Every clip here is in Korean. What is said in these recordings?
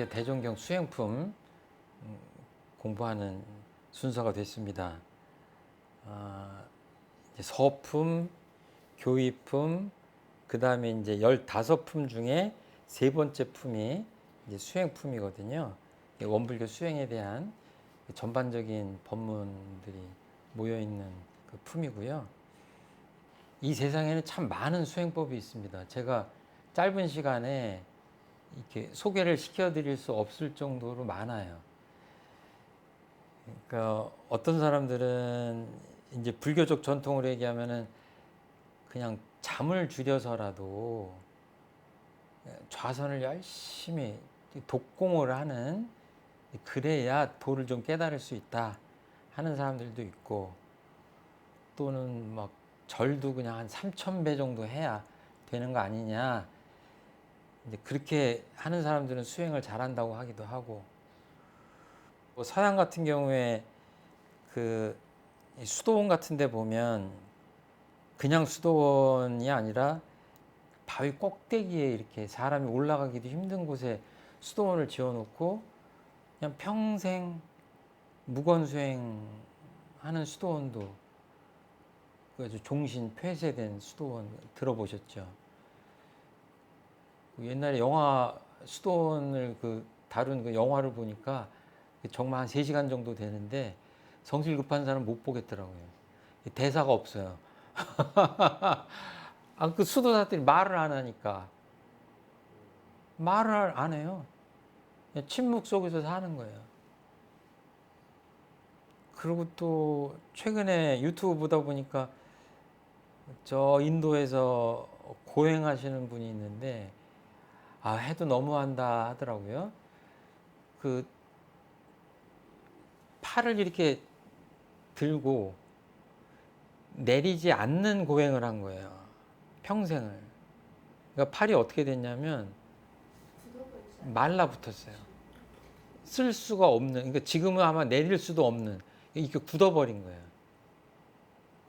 이제 대종경 수행품 공부하는 순서가 됐습니다. 이제 서품, 교의품, 그 다음에 이제 15품 중에 세 번째 품이 이제 수행품이거든요. 원불교 수행에 대한 전반적인 법문들이 모여 있는 그 품이고요. 이 세상에는 참 많은 수행법이 있습니다. 제가 짧은 시간에 이렇게 소개를 시켜드릴 수 없을 정도로 많아요. 그러니까 어떤 사람들은 이제 불교적 전통으로 얘기하면은 그냥 잠을 줄여서라도 좌선을 열심히 독공을 하는, 그래야 도를 좀 깨달을 수 있다 하는 사람들도 있고, 또는 막 절도 그냥 한 3,000배 정도 해야 되는 거 아니냐, 이제 그렇게 하는 사람들은 수행을 잘한다고 하기도 하고, 뭐 서양 같은 경우에 그 수도원 같은 데 보면 그냥 수도원이 아니라 바위 꼭대기에 이렇게 사람이 올라가기도 힘든 곳에 수도원을 지어놓고 그냥 평생 무건수행 하는 수도원도, 그 종신 폐쇄된 수도원 들어보셨죠? 옛날에 영화 수도원을 다룬 그 영화를 보니까 정말 한 3시간 정도 되는데 성질 급한 사람 못 보겠더라고요. 대사가 없어요. 그 수도사들이 말을 안 하니까. 말을 안 해요. 그냥 침묵 속에서 사는 거예요. 그리고 또 최근에 유튜브 보다 보니까 저 인도에서 고행하시는 분이 있는데, 해도 너무한다 하더라고요. 그 팔을 이렇게 들고 내리지 않는 고행을 한 거예요. 평생을. 그러니까 팔이 어떻게 됐냐면 말라붙었어요. 쓸 수가 없는, 그러니까 지금은 아마 내릴 수도 없는, 이게 굳어버린 거예요.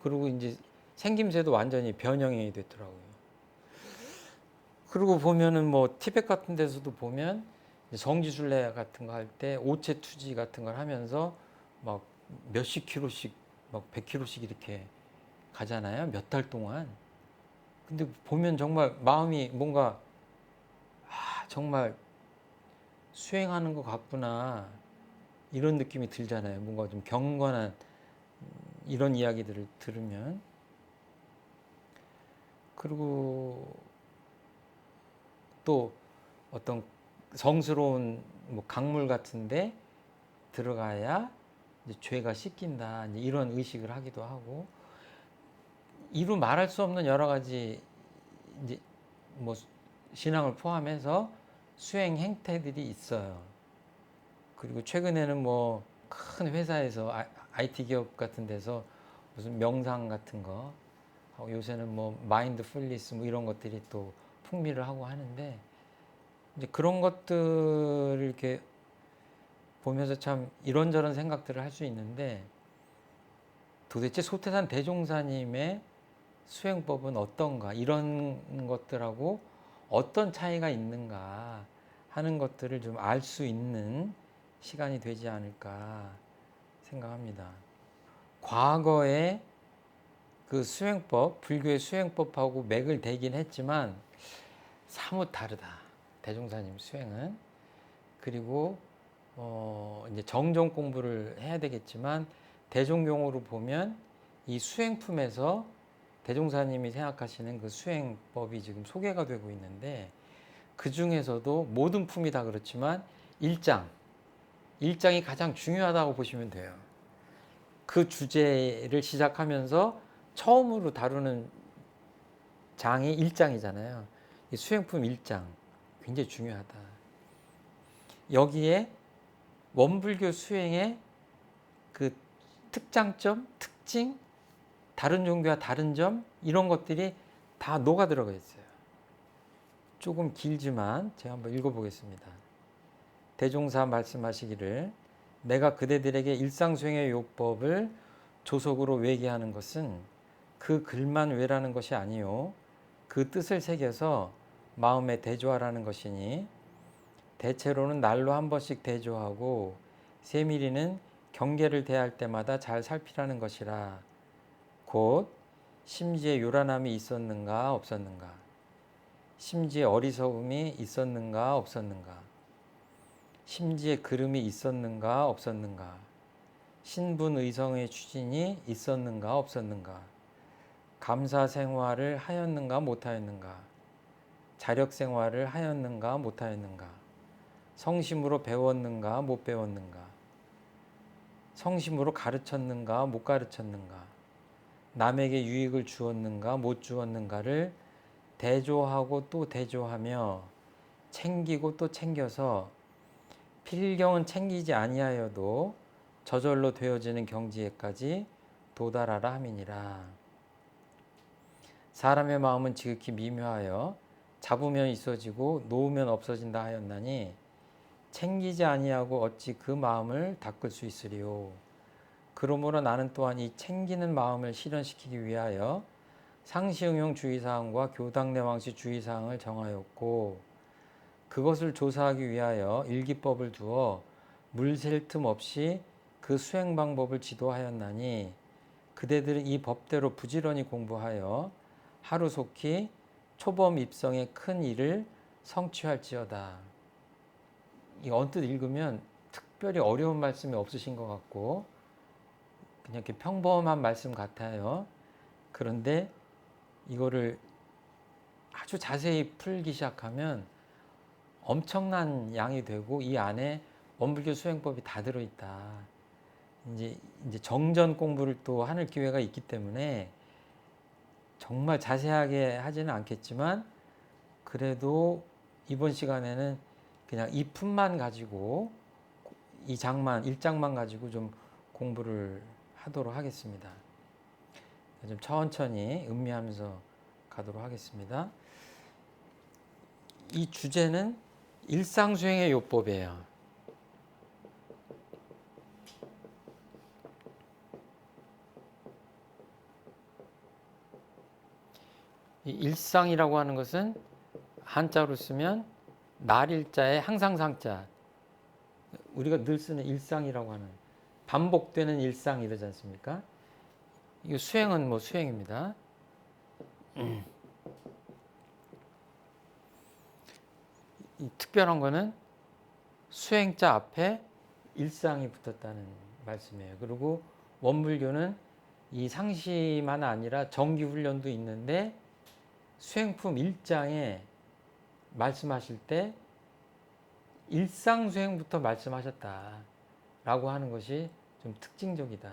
그리고 이제 생김새도 완전히 변형이 됐더라고요. 그리고 보면은 뭐 티베트 같은 데서도 보면 성지순례 같은 거 할 때 오체 투지 같은 걸 하면서 막 몇십 킬로씩, 막 100킬로씩 이렇게 가잖아요. 몇 달 동안. 근데 보면 정말 마음이 뭔가, 정말 수행하는 것 같구나, 이런 느낌이 들잖아요. 뭔가 좀 경건한 이런 이야기들을 들으면. 그리고 또 어떤 성스러운 뭐 강물 같은데 들어가야 이제 죄가 씻긴다, 이제 이런 의식을 하기도 하고, 이루 말할 수 없는 여러 가지 이제 뭐 신앙을 포함해서 수행 행태들이 있어요. 그리고 최근에는 뭐 큰 회사에서 IT 기업 같은 데서 무슨 명상 같은 거 하고, 요새는 뭐 마인드풀리스 뭐 이런 것들이 또 풍미를 하고 하는데, 이제 그런 것들을 이렇게 보면서 참 이런저런 생각들을 할 수 있는데, 도대체 소태산 대종사님의 수행법은 어떤가, 이런 것들하고 어떤 차이가 있는가 하는 것들을 좀 알 수 있는 시간이 되지 않을까 생각합니다. 과거에 그 수행법, 불교의 수행법하고 맥을 대긴 했지만 사뭇 다르다, 대종사님 수행은. 그리고 이제 정정 공부를 해야 되겠지만, 대종경으로 보면 이 수행품에서 대종사님이 생각하시는 그 수행법이 지금 소개가 되고 있는데, 그 중에서도 모든 품이 다 그렇지만 일장이 가장 중요하다고 보시면 돼요. 그 주제를 시작하면서 처음으로 다루는 장이 1장이잖아요. 이 수행품 1장 굉장히 중요하다. 여기에 원불교 수행의 그 특장점, 특징, 다른 종교와 다른 점, 이런 것들이 다 녹아 들어가 있어요. 조금 길지만 제가 한번 읽어보겠습니다. 대종사 말씀하시기를, 내가 그대들에게 일상수행의 요법을 조속으로 외게하는 것은 그 글만 외라는 것이 아니요 그 뜻을 새겨서 마음에 대조하라는 것이니, 대체로는 날로 한 번씩 대조하고 세밀이는 경계를 대할 때마다 잘 살피라는 것이라. 곧 심지에 요란함이 있었는가 없었는가, 심지에 어리석음이 있었는가 없었는가, 심지에 그름이 있었는가 없었는가, 신분의성의 추진이 있었는가 없었는가, 감사 생활을 하였는가 못하였는가, 자력 생활을 하였는가 못하였는가, 성심으로 배웠는가 못 배웠는가, 성심으로 가르쳤는가 못 가르쳤는가, 남에게 유익을 주었는가 못 주었는가를 대조하고 또 대조하며 챙기고 또 챙겨서 필경은 챙기지 아니하여도 저절로 되어지는 경지에까지 도달하라 함이니라. 사람의 마음은 지극히 미묘하여 잡으면 있어지고 놓으면 없어진다 하였나니 챙기지 아니하고 어찌 그 마음을 닦을 수 있으리요. 그러므로 나는 또한 이 챙기는 마음을 실현시키기 위하여 상시응용 주의사항과 교당내왕시 주의사항을 정하였고, 그것을 조사하기 위하여 일기법을 두어 물샐 틈 없이 그 수행 방법을 지도하였나니 그대들은 이 법대로 부지런히 공부하여 하루속히 초범 입성의 큰 일을 성취할지어다. 이 언뜻 읽으면 특별히 어려운 말씀이 없으신 것 같고 그냥 이렇게 평범한 말씀 같아요. 그런데 이거를 아주 자세히 풀기 시작하면 엄청난 양이 되고 이 안에 원불교 수행법이 다 들어있다. 이제 정전 공부를 또 하는 기회가 있기 때문에 정말 자세하게 하지는 않겠지만 그래도 이번 시간에는 그냥 이 품만 가지고 이 장만 1장만 가지고 좀 공부를 하도록 하겠습니다. 좀 천천히 음미하면서 가도록 하겠습니다. 이 주제는 일상수행의 요법이에요. 이 일상이라고 하는 것은 한자로 쓰면 날일자에 항상상자, 우리가 늘 쓰는 일상이라고 하는 반복되는 일상 이러지 않습니까? 이 수행은 뭐 수행입니다. 이 특별한 거는 수행자 앞에 일상이 붙었다는 말씀이에요. 그리고 원불교는 이 상시만 아니라 정기훈련도 있는데 수행품 1장에 말씀하실 때 일상수행부터 말씀하셨다라고 하는 것이 좀 특징적이다.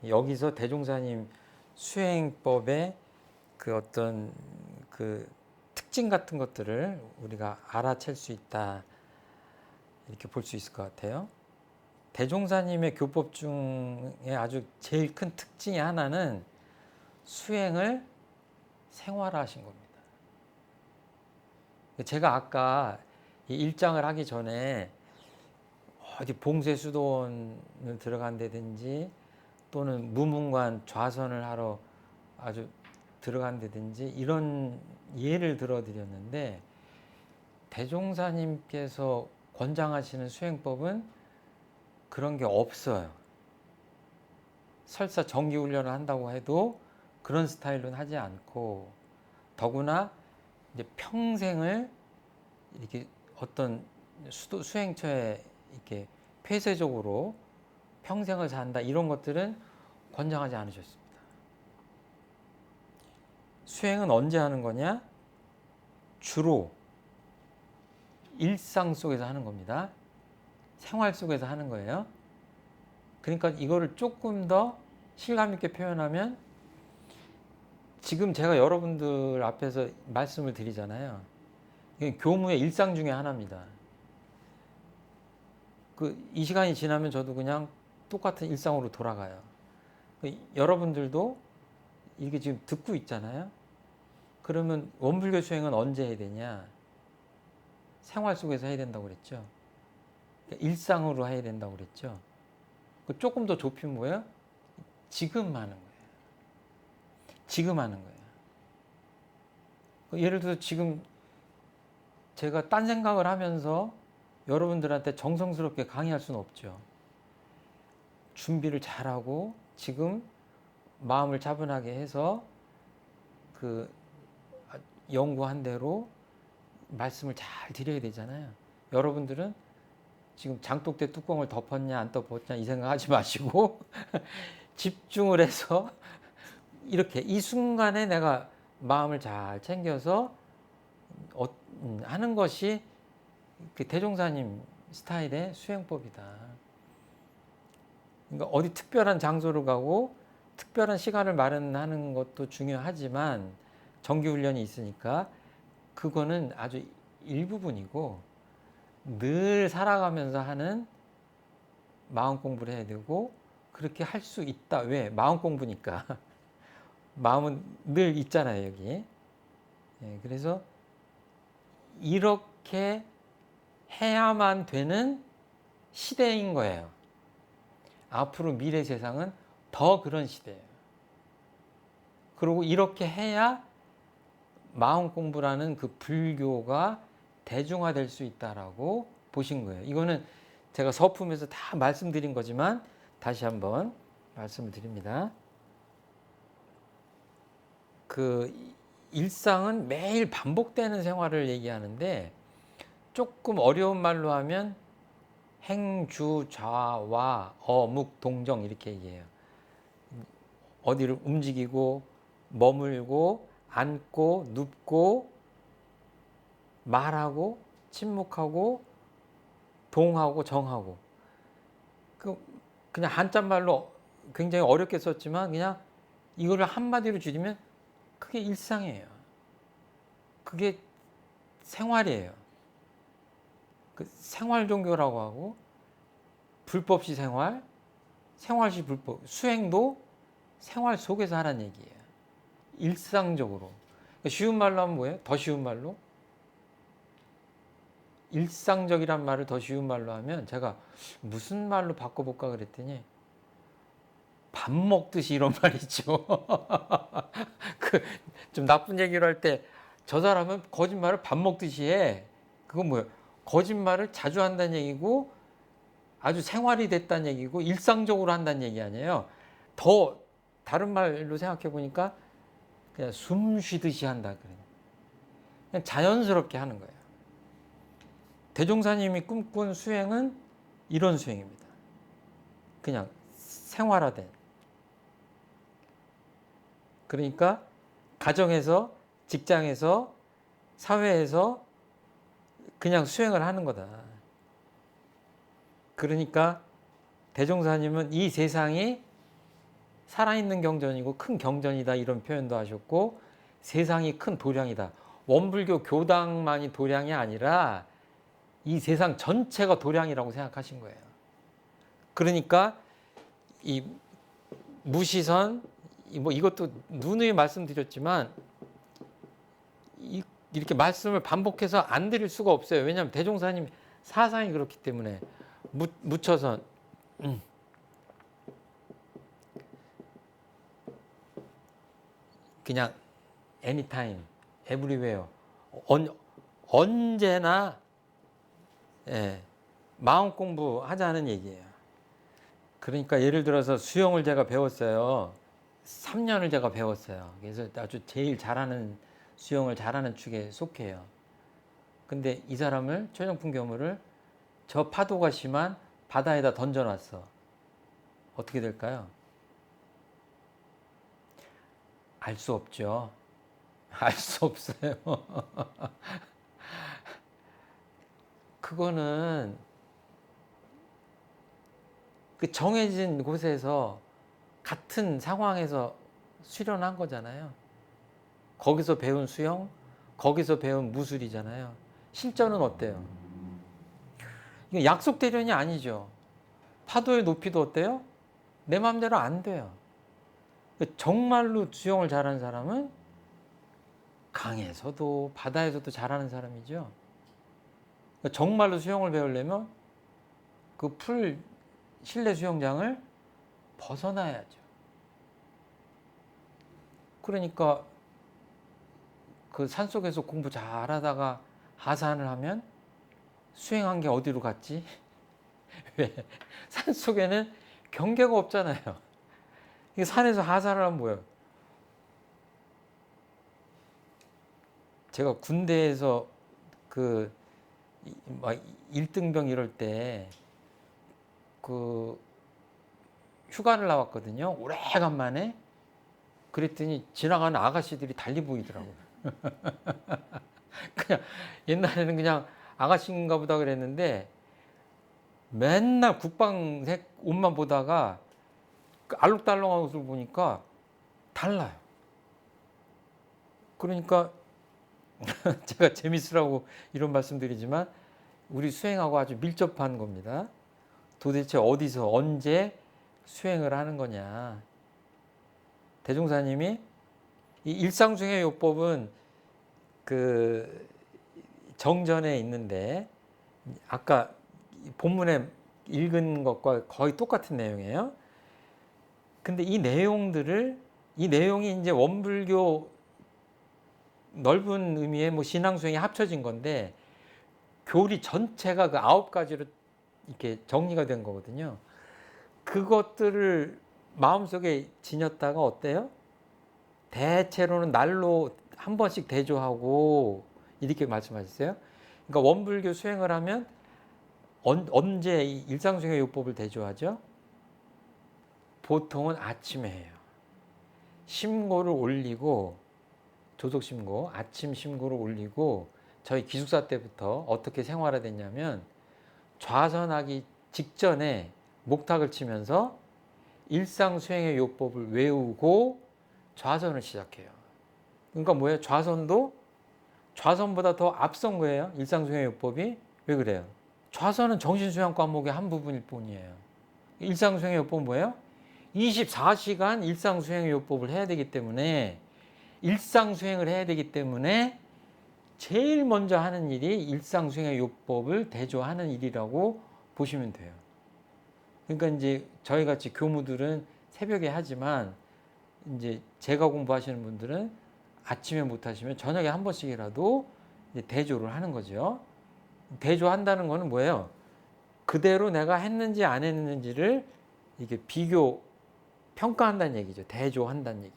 여기서 대종사님 수행법의 그 어떤 그 특징 같은 것들을 우리가 알아챌 수 있다. 이렇게 볼 수 있을 것 같아요. 대종사님의 교법 중에 아주 제일 큰 특징이 하나는 수행을 생활화하신 겁니다. 제가 아까 이 일장을 하기 전에 어디 봉쇄수도원을 들어간다든지 또는 무문관 좌선을 하러 아주 들어간다든지 이런 예를 들어드렸는데 대종사님께서 권장하시는 수행법은 그런 게 없어요. 설사 정기훈련을 한다고 해도 그런 스타일로는 하지 않고 더구나 이제 평생을 이렇게 어떤 수행처에 이렇게 폐쇄적으로 평생을 산다 이런 것들은 권장하지 않으셨습니다. 수행은 언제 하는 거냐? 주로 일상 속에서 하는 겁니다. 생활 속에서 하는 거예요. 그러니까 이거를 조금 더 실감 있게 표현하면 지금 제가 여러분들 앞에서 말씀을 드리잖아요. 이게 교무의 일상 중에 하나입니다. 이 시간이 지나면 저도 그냥 똑같은 일상으로 돌아가요. 여러분들도 이게 지금 듣고 있잖아요. 그러면 원불교 수행은 언제 해야 되냐? 생활 속에서 해야 된다고 그랬죠. 일상으로 해야 된다고 그랬죠. 조금 더 좁히면 뭐예요? 지금 하는 거예요. 지금 하는 거예요. 예를 들어서 지금 제가 딴 생각을 하면서 여러분들한테 정성스럽게 강의할 수는 없죠. 준비를 잘하고 지금 마음을 차분하게 해서 그 연구한 대로 말씀을 잘 드려야 되잖아요. 여러분들은 지금 장독대 뚜껑을 덮었냐 안 덮었냐 이 생각하지 마시고 집중을 해서 이렇게 이 순간에 내가 마음을 잘 챙겨서 하는 것이 그 대종사님 스타일의 수행법이다. 그러니까 어디 특별한 장소를 가고 특별한 시간을 마련하는 것도 중요하지만 정기훈련이 있으니까 그거는 아주 일부분이고 늘 살아가면서 하는 마음 공부를 해야 되고 그렇게 할 수 있다. 왜? 마음 공부니까. 마음은 늘 있잖아요, 여기. 예, 그래서 이렇게 해야만 되는 시대인 거예요. 앞으로 미래 세상은 더 그런 시대예요. 그리고 이렇게 해야 마음 공부라는 그 불교가 대중화될 수 있다라고 보신 거예요. 이거는 제가 서품에서 다 말씀드린 거지만 다시 한번 말씀을 드립니다. 그 일상은 매일 반복되는 생활을 얘기하는데 조금 어려운 말로 하면 행주 좌와 어묵 동정 이렇게 얘기해요. 어디를 움직이고 머물고 앉고 눕고 말하고 침묵하고 동하고 정하고 그냥 한자말로 굉장히 어렵게 썼지만 그냥 이거를 한마디로 줄이면 그게 일상이에요. 그게 생활이에요. 그 생활 종교라고 하고 불법시 생활, 생활시 불법, 수행도 생활 속에서 하라는 얘기예요. 일상적으로. 쉬운 말로 하면 뭐예요? 더 쉬운 말로? 일상적이란 말을 더 쉬운 말로 하면 제가 무슨 말로 바꿔볼까 그랬더니 밥 먹듯이 이런 말이죠. 그 좀 나쁜 얘기를 할 때 저 사람은 거짓말을 밥 먹듯이 해. 그건 뭐예요? 거짓말을 자주 한다는 얘기고 아주 생활이 됐다는 얘기고 일상적으로 한다는 얘기 아니에요. 더 다른 말로 생각해 보니까 그냥 숨 쉬듯이 한다 그래요. 그냥 자연스럽게 하는 거예요. 대종사님이 꿈꾼 수행은 이런 수행입니다. 그냥 생활화된. 그러니까 가정에서, 직장에서, 사회에서 그냥 수행을 하는 거다. 그러니까 대종사님은 이 세상이 살아있는 경전이고 큰 경전이다 이런 표현도 하셨고 세상이 큰 도량이다. 원불교 교당만이 도량이 아니라 이 세상 전체가 도량이라고 생각하신 거예요. 그러니까 이 무시선 뭐 이것도 누누이 말씀드렸지만 이렇게 말씀을 반복해서 안 드릴 수가 없어요. 왜냐하면 대종사님 사상이 그렇기 때문에 무처선 그냥 anytime, everywhere 언제나 예, 마음 공부하자는 얘기예요. 그러니까 예를 들어서 수영을 제가 배웠어요. 3년을 제가 배웠어요. 그래서 아주 제일 잘하는 수영을 잘하는 축에 속해요. 근데 이 사람을 최정품 교무를 저 파도가 심한 바다에다 던져놨어. 어떻게 될까요? 알 수 없죠. 알 수 없어요. 그거는 그 정해진 곳에서 같은 상황에서 수련한 거잖아요. 거기서 배운 수영, 거기서 배운 무술이잖아요. 실전은 어때요? 이거 약속 대련이 아니죠. 파도의 높이도 어때요? 내 마음대로 안 돼요. 정말로 수영을 잘하는 사람은 강에서도 바다에서도 잘하는 사람이죠. 정말로 수영을 배우려면 그 풀 실내 수영장을 벗어나야죠. 그러니까 그 산속에서 공부 잘하다가 하산을 하면 수행한 게 어디로 갔지? 왜? 산속에는 경계가 없잖아요. 이게 산에서 하산을 하면 뭐예요? 제가 군대에서 그 막 1등병 이럴 때 그 휴가를 나왔거든요. 오래간만에. 그랬더니 지나가는 아가씨들이 달리 보이더라고요. 그냥 옛날에는 그냥 아가씨인가 보다 그랬는데 맨날 국방색 옷만 보다가 그 알록달록한 옷을 보니까 달라요. 그러니까 제가 재밌으라고 이런 말씀드리지만 우리 수행하고 아주 밀접한 겁니다. 도대체 어디서 언제 수행을 하는 거냐. 대종사님이 이 일상수행요법은 그 정전에 있는데 아까 본문에 읽은 것과 거의 똑같은 내용이에요. 근데 이 내용이 이제 원불교 넓은 의미의 뭐 신앙수행이 합쳐진 건데 교리 전체가 그 9가지로 이렇게 정리가 된 거거든요. 그것들을 마음속에 지녔다가 어때요? 대체로는 날로 한 번씩 대조하고 이렇게 말씀하셨어요. 그러니까 원불교 수행을 하면 언제 일상수행의 요법을 대조하죠? 보통은 아침에 해요. 심고를 올리고 조속심고, 아침 심고를 올리고 저희 기숙사 때부터 어떻게 생활화됐냐면 좌선하기 직전에 목탁을 치면서 일상수행의 요법을 외우고 좌선을 시작해요. 그러니까 뭐예요? 좌선보다 더 앞선 거예요. 일상수행의 요법이. 왜 그래요? 좌선은 정신수양 과목의 한 부분일 뿐이에요. 일상수행의 요법은 뭐예요? 24시간 일상수행의 요법을 해야 되기 때문에 일상수행을 해야 되기 때문에 제일 먼저 하는 일이 일상수행의 요법을 대조하는 일이라고 보시면 돼요. 그러니까 이제 저희 같이 교무들은 새벽에 하지만 이제 제가 공부하시는 분들은 아침에 못 하시면 저녁에 한 번씩이라도 대조를 하는 거죠. 대조한다는 거는 뭐예요? 그대로 내가 했는지 안 했는지를 이게 비교 평가한다는 얘기죠. 대조한다는 얘기.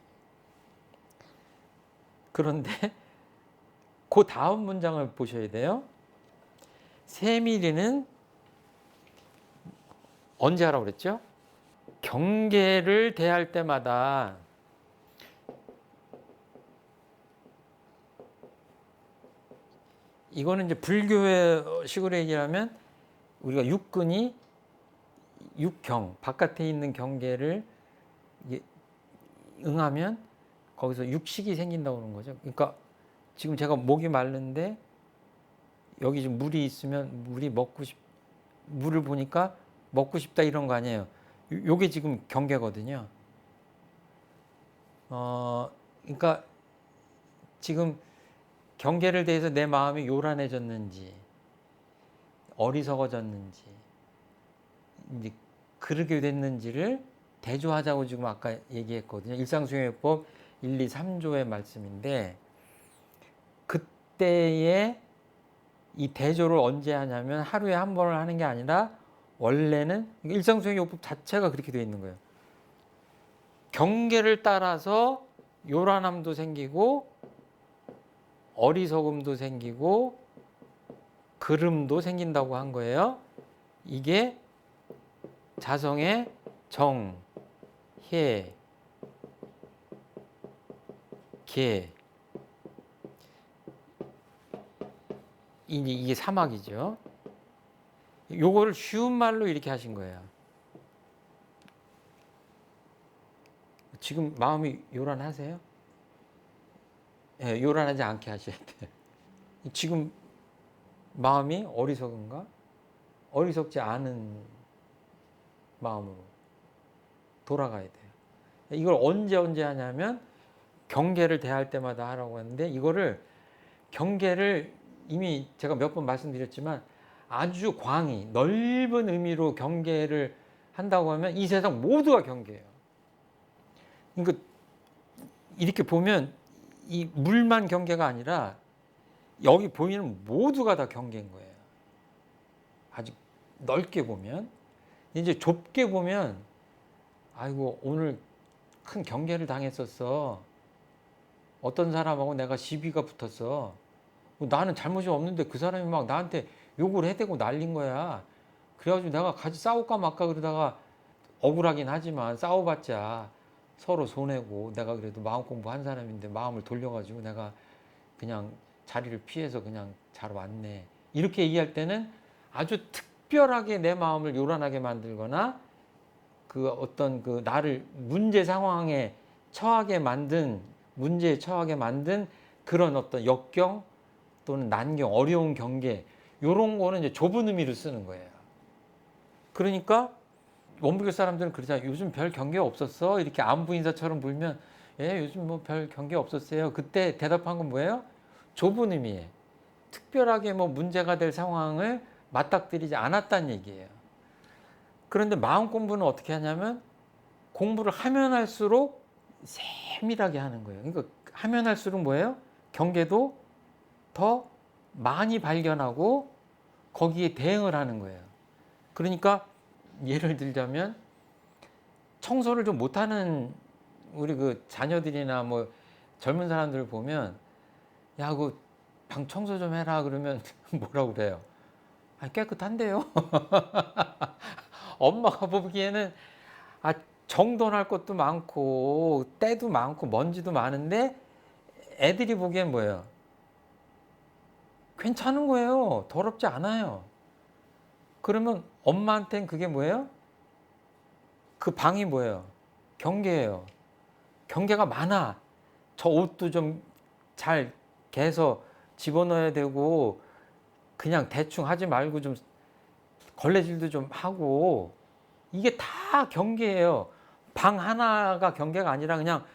그런데 그 다음 문장을 보셔야 돼요. 세밀이는 언제 하라고 그랬죠? 경계를 대할 때마다 이거는 이제 불교의 식으로 얘기하면 우리가 육근이 육경 바깥에 있는 경계를 응하면 거기서 육식이 생긴다고 그러는 거죠. 그러니까 지금 제가 목이 마른데 여기 지금 물이 있으면 물을 보니까 먹고 싶다 이런 거 아니에요. 요게 지금 경계거든요. 그러니까 지금 경계를 대해서 내 마음이 요란해졌는지 어리석어졌는지 이제 그러게 됐는지를 대조하자고 지금 아까 얘기했거든요. 일상수행요법 1, 2, 3조의 말씀인데 그때에 이 대조를 언제 하냐면 하루에 한 번을 하는 게 아니라 원래는 일상수행요법 자체가 그렇게 되어 있는 거예요. 경계를 따라서 요란함도 생기고 어리석음도 생기고 그름도 생긴다고 한 거예요. 이게 자성의 정, 해, 계 이게 사막이죠. 요거를 쉬운 말로 이렇게 하신 거예요. 지금 마음이 요란하세요? 예, 요란하지 않게 하셔야 돼요. 지금 마음이 어리석은가? 어리석지 않은 마음으로 돌아가야 돼요. 이걸 언제 하냐면 경계를 대할 때마다 하라고 하는데 이거를 경계를 이미 제가 몇 번 말씀드렸지만 아주 광이 넓은 의미로 경계를 한다고 하면 이 세상 모두가 경계예요. 그러니까 이렇게 보면 이 물만 경계가 아니라 여기 보이는 모두가 다 경계인 거예요. 넓게 보면. 이제 좁게 보면 아이고 오늘 큰 경계를 당했었어. 어떤 사람하고 내가 시비가 붙었어. 나는 잘못이 없는데 그 사람이 막 나한테 욕을 해대고 난린 거야. 그래가지고 내가 같이 싸울까 말까 그러다가 억울하긴 하지만 싸워봤자 서로 손해고 내가 그래도 마음 공부한 사람인데 마음을 돌려가지고 내가 그냥 자리를 피해서 그냥 잘 왔네. 이렇게 얘기할 때는 아주 특별하게 내 마음을 요란하게 만들거나 그 어떤 그 나를 문제 상황에 처하게 만든 문제에 처하게 만든 그런 어떤 역경 또는 난경, 어려운 경계 요런 거는 이제 좁은 의미를 쓰는 거예요. 그러니까 원불교 사람들은 그러잖아요. 요즘 별 경계 없었어. 이렇게 안부 인사처럼 물면 예, 요즘 뭐 별 경계 없었어요. 그때 대답한 건 뭐예요? 좁은 의미에 특별하게 뭐 문제가 될 상황을 맞닥뜨리지 않았다는 얘기예요. 그런데 마음 공부는 어떻게 하냐면 공부를 하면 할수록 세밀하게 하는 거예요. 그러니까 하면 할수록 뭐예요? 경계도 더 많이 발견하고 거기에 대응을 하는 거예요. 그러니까 예를 들자면 청소를 좀 못하는 우리 그 자녀들이나 뭐 젊은 사람들 보면 야, 그 방 청소 좀 해라 그러면 뭐라고 그래요? 아, 깨끗한데요. 엄마가 보기에는 아, 정돈할 것도 많고 때도 많고 먼지도 많은데 애들이 보기엔 뭐예요? 괜찮은 거예요. 더럽지 않아요. 그러면 엄마한테는 그게 뭐예요? 그 방이 뭐예요? 경계예요. 경계가 많아. 저 옷도 좀 잘 개서 집어넣어야 되고 그냥 대충 하지 말고 좀 걸레질도 좀 하고 이게 다 경계예요. 방 하나가 경계가 아니라 그냥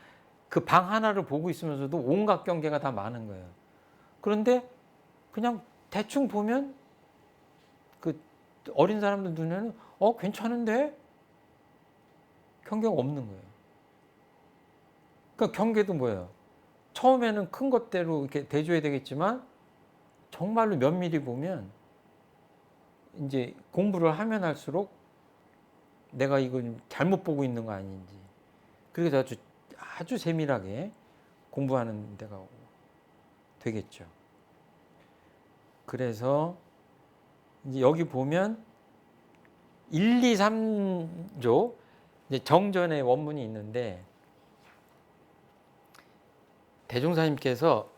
그 방 하나를 보고 있으면서도 온갖 경계가 다 많은 거예요. 그런데 그냥 대충 보면 그 어린 사람들 눈에는 괜찮은데 경계가 없는 거예요. 그러니까 경계도 뭐예요? 처음에는 큰 것대로 이렇게 대줘야 되겠지만 정말로 면밀히 보면 이제 공부를 하면 할수록 내가 이걸 잘못 보고 있는 거 아닌지 그래서 아주 세밀하게 공부하는 데가 되겠죠. 그래서 이제 여기 보면 1, 2, 3조 이제 정전의 원문이 있는데 대종사님께서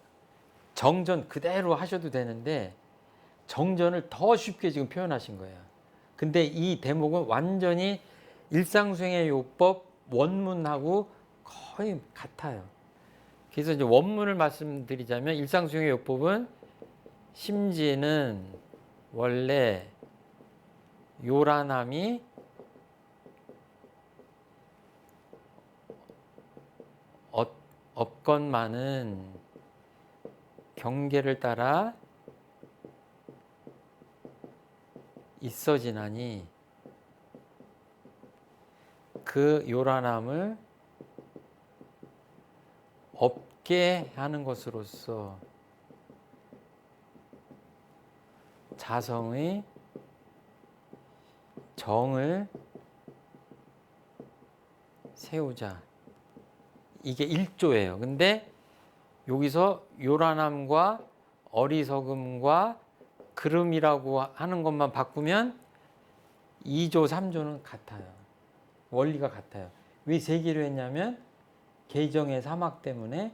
정전 그대로 하셔도 되는데 정전을 더 쉽게 지금 표현하신 거예요. 근데 이 대목은 완전히 일상수행의 요법 원문하고 거의 같아요. 그래서 이제 원문을 말씀드리자면 일상수행의 요법은 심지는 원래 요란함이 없건만은 경계를 따라 있어지나니 그 요란함을 없게 하는 것으로서 자성의 정을 세우자. 이게 1조예요. 근데 여기서 요란함과 어리석음과 그름이라고 하는 것만 바꾸면 2조, 3조는 같아요. 원리가 같아요. 왜 3개로 했냐면 계정의 사막 때문에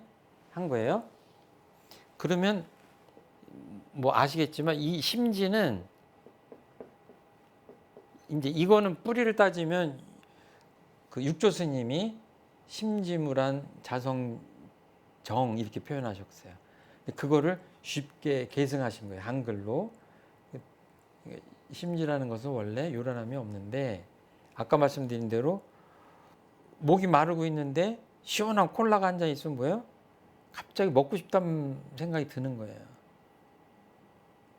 한 거예요. 그러면 뭐 아시겠지만 이 심지는 이제 이거는 뿌리를 따지면 그 육조 스님이 심지무란 자성정 이렇게 표현하셨어요. 그거를 쉽게 계승하신 거예요. 한글로. 심지라는 것은 원래 요란함이 없는데 아까 말씀드린 대로 목이 마르고 있는데 시원한 콜라가 한 잔 있으면 뭐예요? 갑자기 먹고 싶다는 생각이 드는 거예요.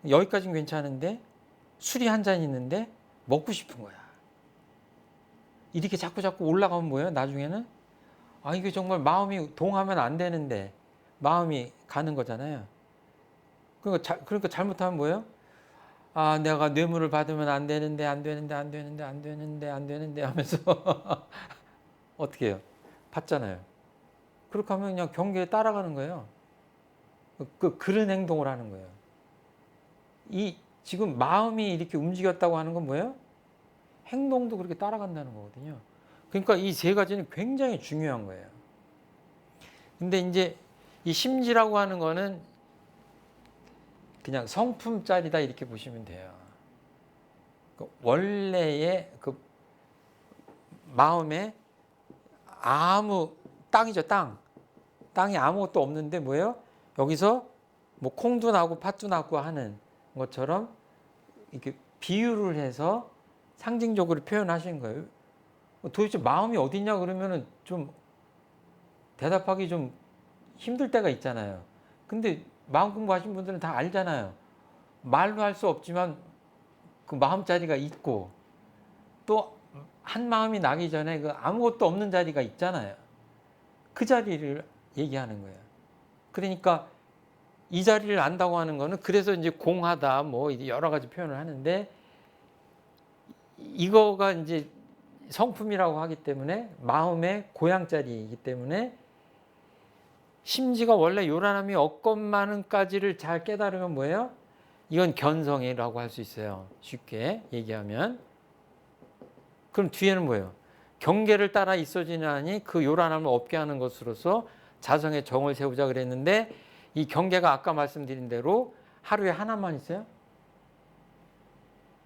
여기까지는 괜찮은데 술이 한 잔 있는데 먹고 싶은 거야. 이렇게 자꾸 올라가면 뭐예요? 나중에는 이게 정말 마음이 동하면 안 되는데 마음이 가는 거잖아요. 그러니까 잘못하면 뭐예요? 아, 내가 뇌물을 받으면 안 되는데, 안 되는데, 안 되는데, 안 되는데, 안 되는데 하면서 어떻게 해요? 받잖아요. 그렇게 하면 그냥 경계에 따라가는 거예요. 그런 행동을 하는 거예요. 이 지금 마음이 이렇게 움직였다고 하는 건 뭐예요? 행동도 그렇게 따라간다는 거거든요. 그러니까 이 세 가지는 굉장히 중요한 거예요. 근데 이제 이 심지라고 하는 거는 그냥 성품짜리다 이렇게 보시면 돼요. 원래의 그 마음에 아무 땅이죠, 땅. 땅이 아무것도 없는데 뭐예요? 여기서 뭐 콩도 나고 팥도 나고 하는 것처럼 이렇게 비유를 해서 상징적으로 표현하신 거예요. 도대체 마음이 어딨냐 그러면은 좀 대답하기 좀 힘들 때가 있잖아요. 근데 마음 공부하신 분들은 다 알잖아요. 말로 할 수 없지만 그 마음자리가 있고 또 한 마음이 나기 전에 그 아무것도 없는 자리가 있잖아요. 그 자리를 얘기하는 거예요. 그러니까 이 자리를 안다고 하는 거는 그래서 이제 공하다 뭐 여러 가지 표현을 하는데 이거가 이제 성품이라고 하기 때문에 마음의 고향자리이기 때문에 심지가 원래 요란함이 없건만은까지를 잘 깨달으면 뭐예요? 이건 견성이라고 할 수 있어요. 쉽게 얘기하면. 그럼 뒤에는 뭐예요? 경계를 따라 있어지나니 그 요란함을 없게 하는 것으로서 자성의 정을 세우자 그랬는데 이 경계가 아까 말씀드린 대로 하루에 하나만 있어요?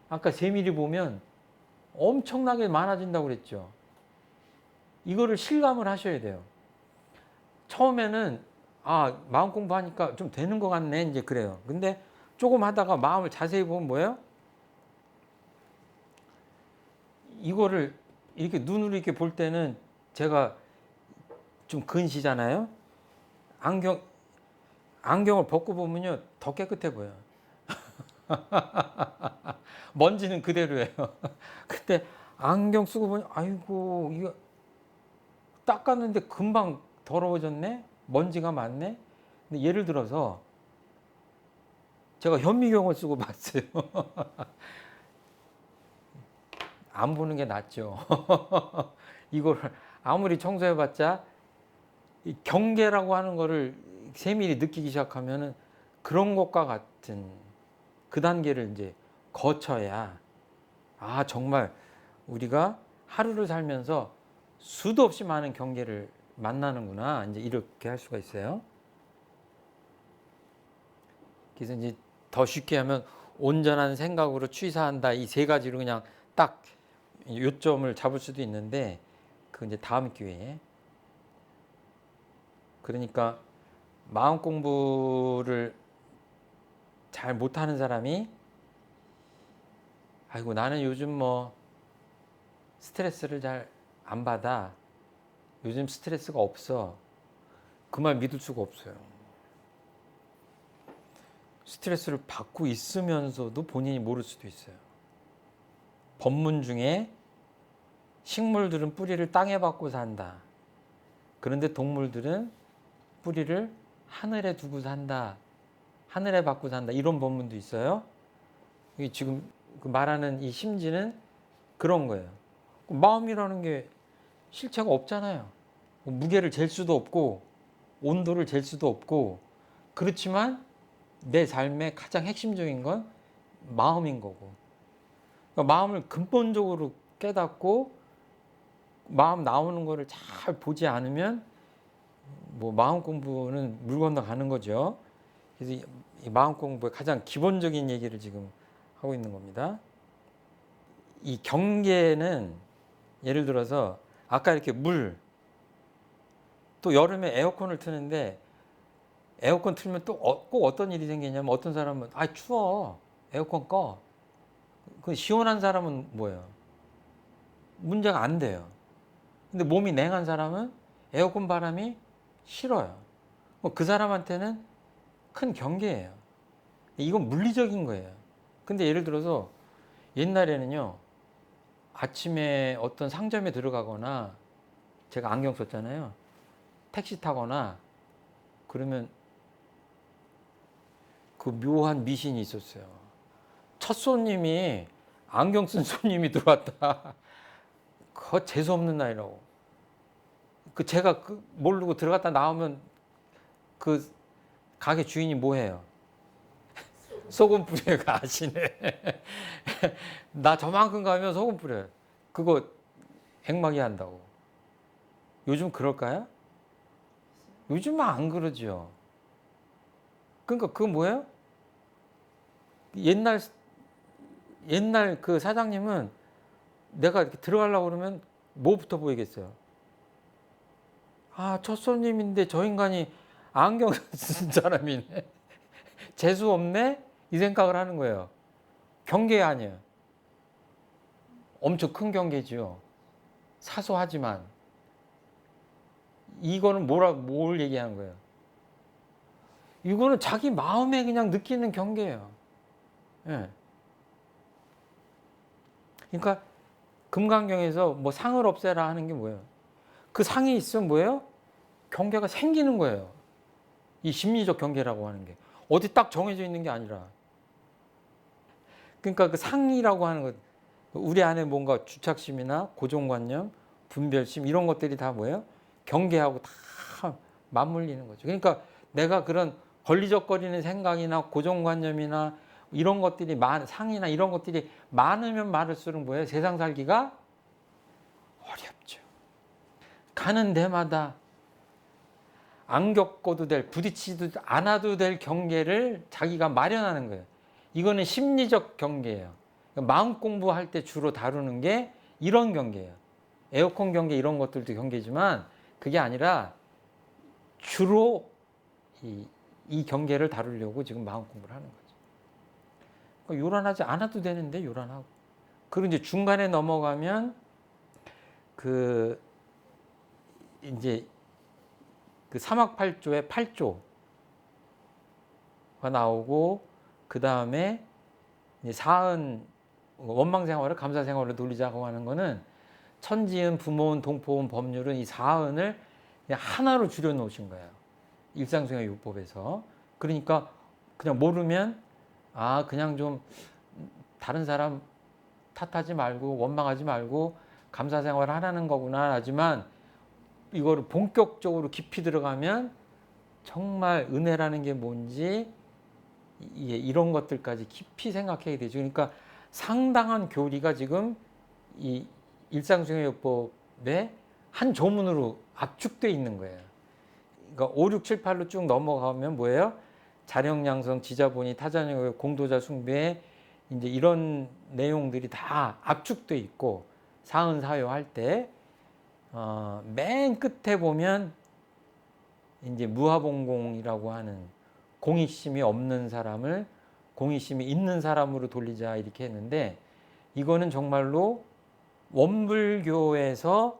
아까 세밀히 보면 엄청나게 많아진다고 그랬죠. 이거를 실감을 하셔야 돼요. 처음에는 아, 마음 공부하니까 좀 되는 것 같네 이제 그래요. 근데 조금 하다가 마음을 자세히 보면 뭐예요? 이거를 이렇게 눈으로 이렇게 볼 때는 제가 좀 근시잖아요. 안경을 벗고 보면요 더 깨끗해 보여요. 먼지는 그대로예요. 근데 안경 쓰고 보니 아이고 이거 닦았는데 금방 더러워졌네. 먼지가 많네. 근데 예를 들어서 제가 현미경을 쓰고 봤어요. 안 보는 게 낫죠. 이거를 아무리 청소해봤자 이 경계라고 하는 거를 세밀히 느끼기 시작하면은 그런 것과 같은 그 단계를 이제 거쳐야 아 정말 우리가 하루를 살면서 수도 없이 많은 경계를 만나는구나 이제 이렇게 할 수가 있어요. 그래서 이제 더 쉽게 하면 온전한 생각으로 취사한다 이 세 가지로 그냥 딱 요점을 잡을 수도 있는데 그 이제 다음 기회에 그러니까 마음 공부를 잘 못하는 사람이 아이고 나는 요즘 뭐 스트레스를 잘 안 받아 요즘 스트레스가 없어 그 말 믿을 수가 없어요. 스트레스를 받고 있으면서도 본인이 모를 수도 있어요. 법문 중에 식물들은 뿌리를 땅에 받고 산다. 그런데 동물들은 뿌리를 하늘에 두고 산다. 하늘에 받고 산다. 이런 법문도 있어요. 지금 말하는 이 심지는 그런 거예요. 마음이라는 게 실체가 없잖아요. 무게를 잴 수도 없고 온도를 잴 수도 없고 그렇지만 내 삶의 가장 핵심적인 건 마음인 거고 그러니까 마음을 근본적으로 깨닫고 마음 나오는 거를 잘 보지 않으면 뭐 마음 공부는 물 건너 가는 거죠. 그래서 이 마음 공부의 가장 기본적인 얘기를 지금 하고 있는 겁니다. 이 경계는 예를 들어서 아까 이렇게 물, 또 여름에 에어컨을 트는데 에어컨 틀면 또 꼭 어떤 일이 생기냐면 어떤 사람은 아 추워 에어컨 꺼. 그 시원한 사람은 뭐예요? 문제가 안 돼요. 근데 몸이 냉한 사람은 에어컨 바람이 싫어요. 그 사람한테는 큰 경계예요. 이건 물리적인 거예요. 근데 예를 들어서 옛날에는요 아침에 어떤 상점에 들어가거나 제가 안경 썼잖아요. 택시 타거나 그러면 그 묘한 미신이 있었어요. 첫 손님이 안경 쓴 손님이 들어왔다. 그 재수 없는 나이라고. 그 제가 모르고 들어갔다 나오면 그 가게 주인이 뭐 해요? 소금 뿌려요. 그 아시네. 나 저만큼 가면 소금 뿌려요. 그거 행막이 한다고. 요즘 그럴까요? 요즘은 안 그러죠. 그러니까 그거 뭐예요? 옛날 그 사장님은 내가 이렇게 들어가려고 그러면 뭐부터 보이겠어요? 아, 첫 손님인데 저 인간이 안경 쓴 사람이네. 재수 없네? 이 생각을 하는 거예요. 경계 아니에요. 엄청 큰 경계죠. 사소하지만. 이거는 뭘 얘기하는 거예요? 이거는 자기 마음에 그냥 느끼는 경계예요. 예. 그러니까 금강경에서 뭐 상을 없애라 하는 게 뭐예요? 그 상이 있으면 뭐예요? 경계가 생기는 거예요. 이 심리적 경계라고 하는 게. 어디 딱 정해져 있는 게 아니라. 그러니까 그 상이라고 하는 것, 우리 안에 뭔가 주착심이나 고정관념, 분별심 이런 것들이 다 뭐예요? 경계하고 다 맞물리는 거죠. 그러니까 내가 그런 걸리적거리는 생각이나 고정관념이나 이런 것들이 상이나 이런 것들이 많으면 많을수록 뭐예요? 세상 살기가 어렵죠. 가는 데마다 안 겪어도 될, 부딪히도 않아도 될 경계를 자기가 마련하는 거예요. 이거는 심리적 경계예요. 마음 공부할 때 주로 다루는 게 이런 경계예요. 에어컨 경계 이런 것들도 경계지만 그게 아니라 주로 이 경계를 다루려고 지금 마음 공부를 하는 거죠. 그러니까 요란하지 않아도 되는데 요란하고. 그리고 이제 중간에 넘어가면 이제 그 사막팔조의 8조가 나오고 그 다음에 사은 원망생활을 감사생활로 돌리자고 하는 거는 천지은, 부모은, 동포은, 법률은 이 사은을 그냥 하나로 줄여 놓으신 거예요. 일상생활 요법에서. 그러니까 그냥 모르면 그냥 좀 다른 사람 탓하지 말고 원망하지 말고 감사생활을 하라는 거구나 하지만 이거를 본격적으로 깊이 들어가면 정말 은혜라는 게 뭔지 이런 것들까지 깊이 생각해야 되죠. 그러니까 상당한 교리가 지금 이 일상생활요법의 한 조문으로 압축되어 있는 거예요. 그러니까 5, 6, 7, 8로 쭉 넘어가면 뭐예요? 자령양성, 지자본의, 타자능의, 공도자 숭배 이제 이런 내용들이 다 압축되어 있고 사은사요 할 때 맨 끝에 보면 이제 무하봉공이라고 하는 공익심이 없는 사람을 공익심이 있는 사람으로 돌리자 이렇게 했는데 이거는 정말로 원불교에서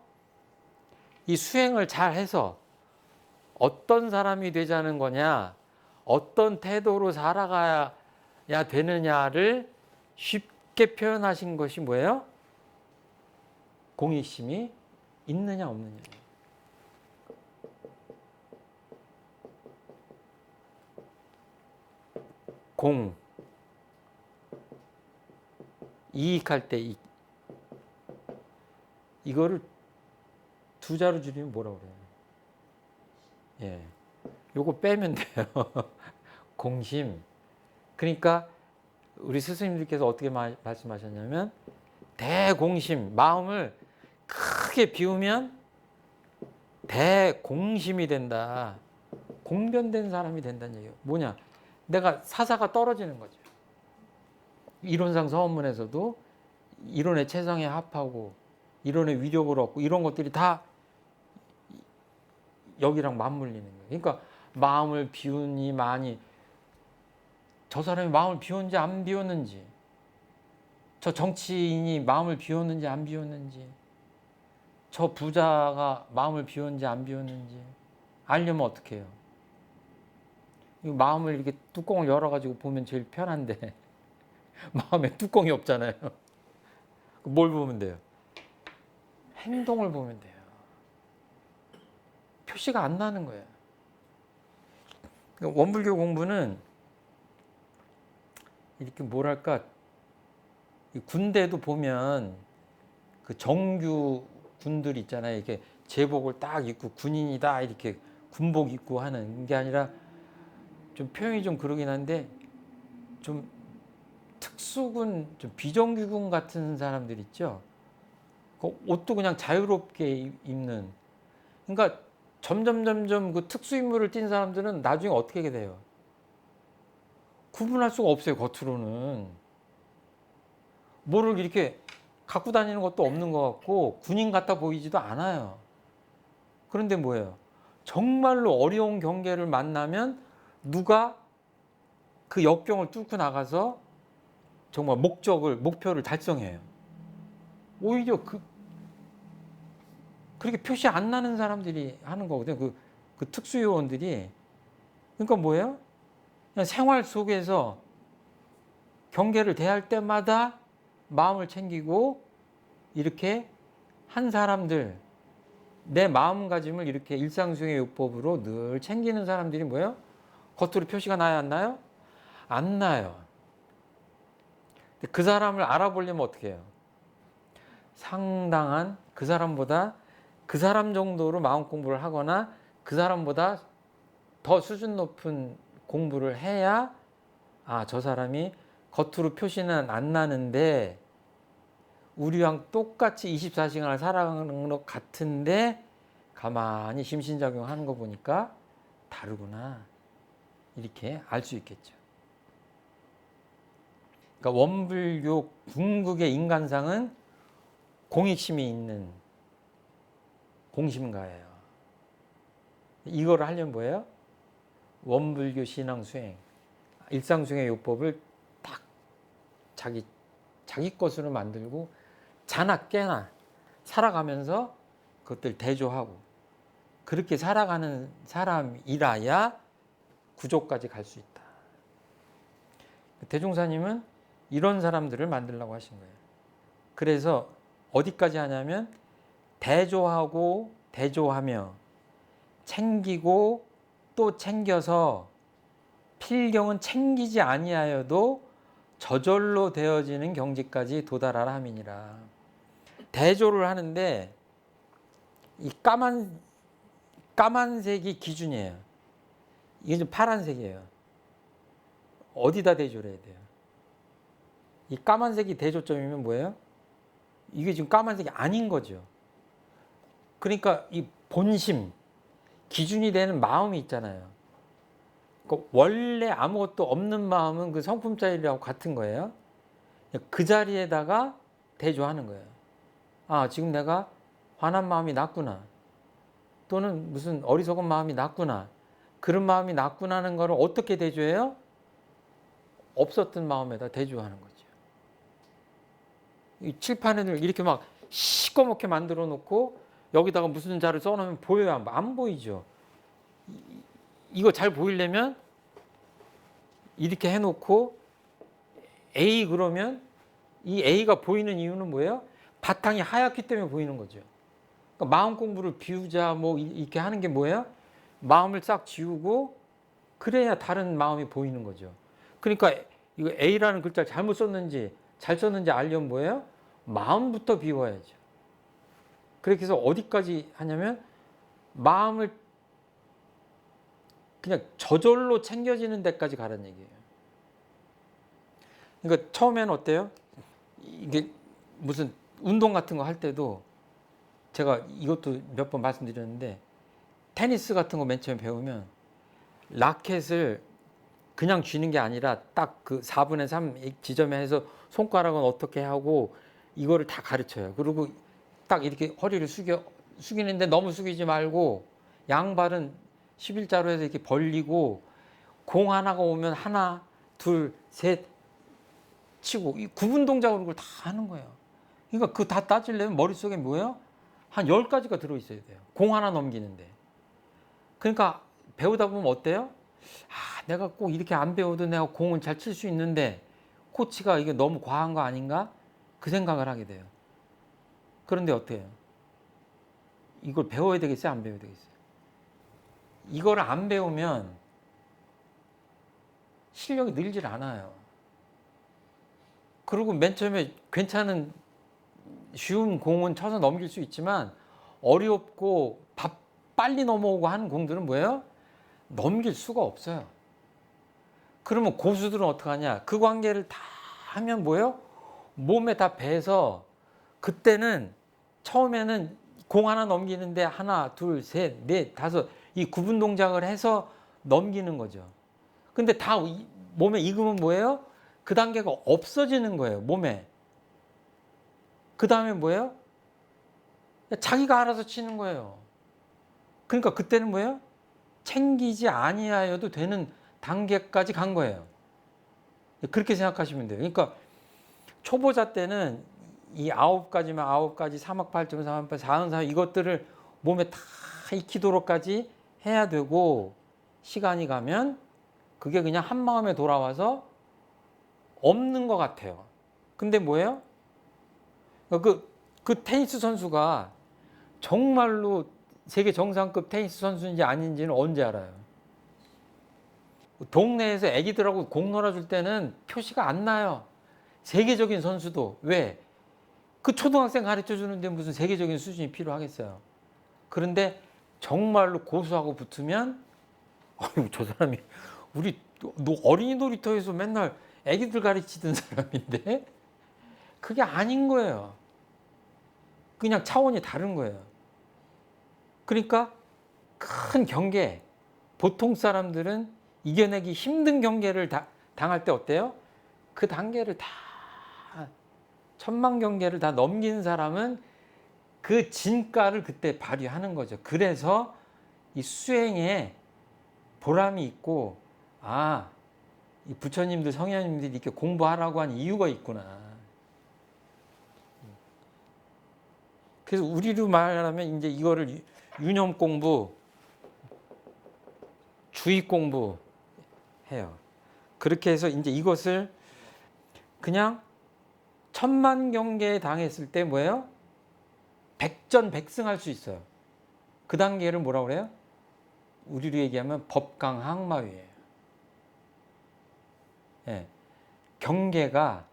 이 수행을 잘 해서 어떤 사람이 되자는 거냐, 어떤 태도로 살아가야 되느냐를 쉽게 표현하신 것이 뭐예요? 공익심이 있느냐 없느냐. 공 이익할 때 이거를 두 자로 줄이면 뭐라고 그래요? 예, 요거 빼면 돼요. 공심. 그러니까 우리 스승님들께서 어떻게 말씀하셨냐면 대공심, 마음을 크게 비우면 대공심이 된다. 공변된 사람이 된다는 얘기예요. 뭐냐? 내가 사사가 떨어지는 거죠. 이론상 서원문에서도 이론의 체성에 합하고 이론의 위력을 얻고 이런 것들이 다 여기랑 맞물리는 거예요. 그러니까 마음을 비우니 많이 저 사람이 마음을 비웠는지 안 비웠는지 저 정치인이 마음을 비웠는지 안 비웠는지 저 부자가 마음을 비웠는지 안 비웠는지 알려면 어떻게 해요? 마음을 이렇게 뚜껑을 열어가지고 보면 제일 편한데 마음에 뚜껑이 없잖아요. 뭘 보면 돼요? 행동을 보면 돼요. 표시가 안 나는 거예요. 원불교 공부는 이렇게 뭐랄까 이 군대도 보면 그 정규 군들 있잖아요. 이렇게 제복을 딱 입고 군인이다 이렇게 군복 입고 하는 게 아니라 좀 표현이 좀 그러긴 한데 좀 특수군, 좀 비정규군 같은 사람들 있죠. 그 옷도 그냥 자유롭게 입는. 그러니까 점점 그 특수임무를 띈 사람들은 나중에 어떻게 돼요? 구분할 수가 없어요. 겉으로는 뭐를 이렇게 갖고 다니는 것도 없는 것 같고 군인 같아 보이지도 않아요. 그런데 뭐예요? 정말로 어려운 경계를 만나면 누가 그 역경을 뚫고 나가서 정말 목표를 달성해요. 오히려 그렇게 표시 안 나는 사람들이 하는 거거든요. 그 특수요원들이. 그러니까 뭐예요? 그냥 생활 속에서 경계를 대할 때마다 마음을 챙기고 이렇게 한 사람들, 내 마음가짐을 이렇게 일상수행의 요법으로 늘 챙기는 사람들이 뭐예요? 겉으로 표시가 나야 안 나요? 안 나요. 그 사람을 알아보려면 어떻게 해요? 상당한 그 사람보다 그 사람 정도로 마음 공부를 하거나 그 사람보다 더 수준 높은 공부를 해야 저 사람이 겉으로 표시는 안 나는데 우리랑 똑같이 24시간을 살아가는 것 같은데 가만히 심신작용하는 거 보니까 다르구나. 이렇게 알 수 있겠죠. 그러니까 원불교 궁극의 인간상은 공익심이 있는 공심가예요. 이거를 하려면 뭐예요? 원불교 신앙 수행, 일상수행의 요법을 딱 자기 것으로 만들고 자나 깨나 살아가면서 그것들 대조하고 그렇게 살아가는 사람이라야 구조까지 갈 수 있다. 대종사님은 이런 사람들을 만들려고 하신 거예요. 그래서 어디까지 하냐면 대조하고 대조하며 챙기고 또 챙겨서 필경은 챙기지 아니하여도 저절로 되어지는 경지까지 도달하라 함이니라. 대조를 하는데 이 까만색이 기준이에요. 이게 좀 파란색이에요. 어디다 대조를 해야 돼요? 이 까만색이 대조점이면 뭐예요? 이게 지금 까만색이 아닌 거죠. 그러니까 이 본심, 기준이 되는 마음이 있잖아요. 그러니까 원래 아무것도 없는 마음은 그 성품짜리하고 같은 거예요. 그 자리에다가 대조하는 거예요. 지금 내가 화난 마음이 났구나. 또는 무슨 어리석은 마음이 났구나. 그런 마음이 났구나는 거를 어떻게 대조해요? 없었던 마음에다 대조하는 거죠. 이 칠판을 이렇게 막 시꺼멓게 만들어 놓고 여기다가 무슨 자를 써놓으면 보여요? 안 보이죠. 이거 잘 보이려면 이렇게 해놓고 A 그러면 이 A가 보이는 이유는 뭐예요? 바탕이 하얗기 때문에 보이는 거죠. 그러니까 마음 공부를 비우자 뭐 이렇게 하는 게 뭐예요? 마음을 싹 지우고 그래야 다른 마음이 보이는 거죠. 그러니까 이거 A라는 글자를 잘못 썼는지 잘 썼는지 알려면 뭐예요? 마음부터 비워야죠. 그렇게 해서 어디까지 하냐면 마음을 그냥 저절로 챙겨지는 데까지 가라는 얘기예요. 그러니까 처음에는 어때요? 이게 무슨 운동 같은 거 할 때도 제가 이것도 몇 번 말씀드렸는데 테니스 같은 거 맨 처음에 배우면 라켓을 그냥 쥐는 게 아니라 딱 그 4분의 3 지점에 해서 손가락은 어떻게 하고 이거를 다 가르쳐요. 그리고 딱 이렇게 허리를 숙이는데 너무 숙이지 말고 양발은 11자로 해서 이렇게 벌리고 공 하나가 오면 하나, 둘, 셋 치고 이 구분 동작으로 그걸 다 하는 거예요. 그러니까 그거 다 따지려면 머릿속에 뭐예요? 한 10가지가 들어있어야 돼요. 공 하나 넘기는데. 그러니까 배우다 보면 어때요? 내가 꼭 이렇게 안 배워도 내가 공을 잘 칠 수 있는데 코치가 이게 너무 과한 거 아닌가? 그 생각을 하게 돼요. 그런데 어때요? 이걸 배워야 되겠어요? 안 배워야 되겠어요? 이걸 안 배우면 실력이 늘질 않아요. 그리고 맨 처음에 괜찮은 쉬운 공은 쳐서 넘길 수 있지만 어렵고 빨리 넘어오고 하는 공들은 뭐예요? 넘길 수가 없어요. 그러면 고수들은 어떡하냐? 그 관계를 다 하면 뭐예요? 몸에 다 배서 그때는 처음에는 공 하나 넘기는데 하나, 둘, 셋, 넷, 다섯 이 구분 동작을 해서 넘기는 거죠. 근데 다 몸에 익으면 뭐예요? 그 단계가 없어지는 거예요. 몸에. 그 다음에 뭐예요? 자기가 알아서 치는 거예요. 그러니까 그때는 뭐예요? 챙기지 아니하여도 되는 단계까지 간 거예요. 그렇게 생각하시면 돼요. 그러니까 초보자 때는 이 9가지, 3학 8점, 3학 8, 4은 4 이것들을 몸에 다 익히도록까지 해야 되고 시간이 가면 그게 그냥 한 마음에 돌아와서 없는 것 같아요. 근데 뭐예요? 그 테니스 선수가 정말로 세계 정상급 테니스 선수인지 아닌지는 언제 알아요? 동네에서 애기들하고 공 놀아줄 때는 표시가 안 나요. 세계적인 선수도. 왜? 그 초등학생 가르쳐 주는데 무슨 세계적인 수준이 필요하겠어요. 그런데 정말로 고수하고 붙으면 아유, 저 사람이 우리 어린이 놀이터에서 맨날 애기들 가르치던 사람인데 그게 아닌 거예요. 그냥 차원이 다른 거예요. 그러니까 큰 경계, 보통 사람들은 이겨내기 힘든 경계를 당할 때 어때요? 그 단계를 다 천만 경계를 다 넘긴 사람은 그 진가를 그때 발휘하는 거죠. 그래서 이 수행에 보람이 있고 이 부처님들 성현님들이 이렇게 공부하라고 한 이유가 있구나. 그래서 우리로 말하면 이제 이거를 유념 공부, 주의 공부 해요. 그렇게 해서 이제 이것을 그냥 천만 경계에 당했을 때 뭐예요? 백전백승할 수 있어요. 그 단계를 뭐라고 그래요? 우리로 얘기하면 법강항마위예요. 예. 경계가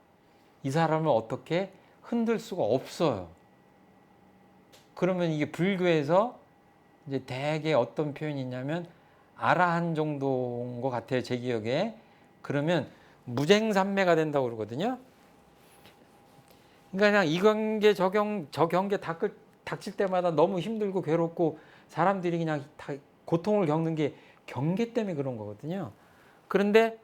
이 사람을 어떻게 흔들 수가 없어요. 그러면 이게 불교에서 이제 대개 어떤 표현이 있냐면 아라한 정도인 것 같아요. 제 기억에. 그러면 무쟁삼매가 된다고 그러거든요. 그러니까 그냥 이 관계 저 경계 닥칠 때마다 너무 힘들고 괴롭고 사람들이 그냥 다 고통을 겪는 게 경계 때문에 그런 거거든요. 그런데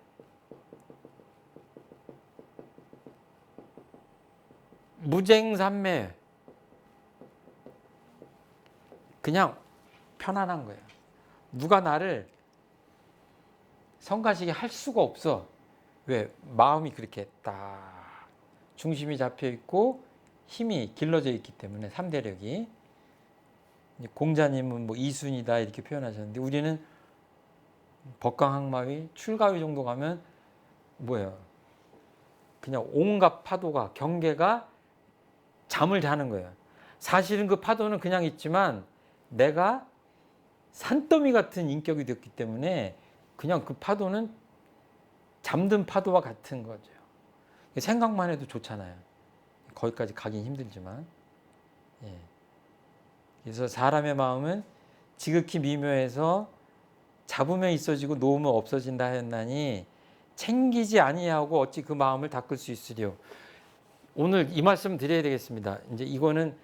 무쟁삼매 그냥 편안한 거예요. 누가 나를 성가시게 할 수가 없어. 왜? 마음이 그렇게 딱 중심이 잡혀 있고 힘이 길러져 있기 때문에 3대력이. 공자님은 뭐 이순이다 이렇게 표현하셨는데 우리는 법강항마위, 출가위 정도 가면 뭐예요? 그냥 온갖 파도가 경계가 잠을 자는 거예요. 사실은 그 파도는 그냥 있지만 내가 산더미 같은 인격이 됐기 때문에 그냥 그 파도는 잠든 파도와 같은 거죠. 생각만 해도 좋잖아요. 거기까지 가긴 힘들지만. 예. 그래서 사람의 마음은 지극히 미묘해서 잡으면 있어지고 놓으면 없어진다 하였나니 챙기지 아니하고 어찌 그 마음을 닦을 수 있으리요. 오늘 이 말씀 드려야 되겠습니다. 이제 이거는